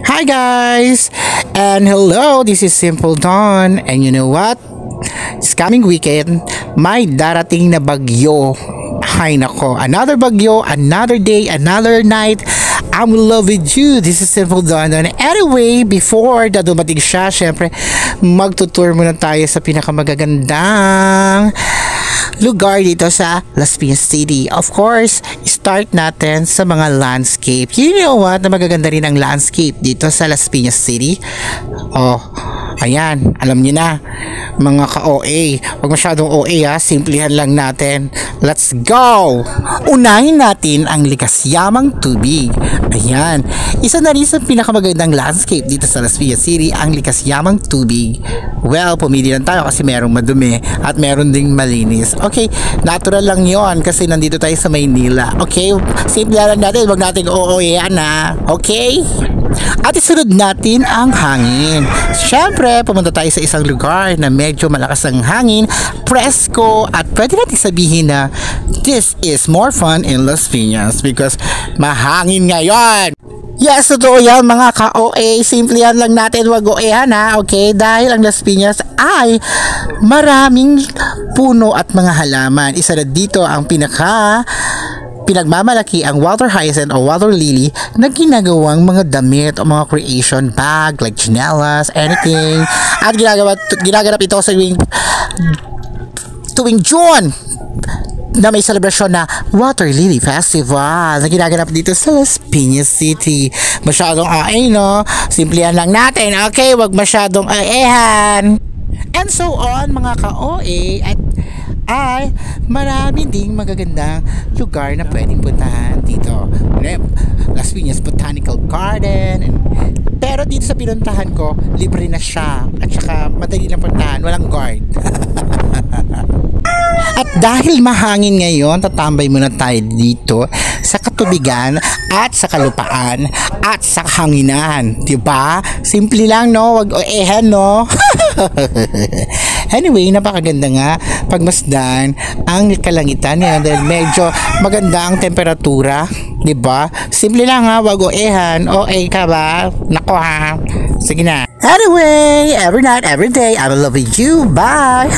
Hi guys! And hello, this is Simple Dawn. And you know what? This coming weekend, may darating na bagyo. Hay nako, another bagyo, another day, another night. I'm in love with you. This is Simple Dawn. And anyway, before na dumating siya, syempre, magtutour muna tayo sa pinakamagagandang lugar dito sa Las Piñas City. Of course, start natin sa mga landscape. You know what? Na magaganda rin ang landscape dito sa Las Piñas City. Oh, ayan. Alam niyo na, mga ka-OA. Huwag masyadong OA ha. Simplihan lang natin. Let's go! Unahin natin ang likas yamang tubig. Ayan. Isa na rin sa pinakamagandang landscape dito sa Las Piñas City, ang likas yamang tubig. Well, pumili lang tayo kasi merong madumi at meron ding malinis. Okay, natural lang yon kasi nandito tayo sa Maynila. Okay, simple lang natin, wag natin OOyan na. Okay? At isunod natin ang hangin. Siyempre, pumunta tayo sa isang lugar na medyo malakas ang hangin, presko, at pwede natin sabihin na this is more fun in Las Piñas because mahangin ngayon. Yes, totoo yan mga ka-OA. Simple yan lang natin, wag OA ha, okay? Dahil ang Las Piñas ay maraming puno at mga halaman. Isa na dito ang pinagmamalaki ang water hyacinth o water lily na ginagawang mga damit o mga creation bag like chinelas, anything. At ginaganap ito sa tuwing June na may selebrasyon na Water Lily Festival na ginaganap dito sa Las Piñas City. Masyadong no? Simplihan lang natin, okay? Wag masyadong aehan. And so on, mga ka-OA, at ay marami ding magagandang lugar na pwedeng puntahan dito. Las Piñas Botanical Garden. Pero dito sa pinuntahan ko, libre na siya. At saka madali lang puntahan, walang guard. At dahil mahangin ngayon, tatambay muna tayo dito sa katubigan at sa kalupaan at sa hanginan, diba? Simple lang, no? Wag oehan, no? Anyway, napakaganda nga pagmasdan ang kalangitan niya dahil medyo maganda ang temperatura, diba? Simple lang ha, wag oehan. OA ka ba? Nako ha. Sige na. Anyway, every night, every day, I'm in love with you. Bye!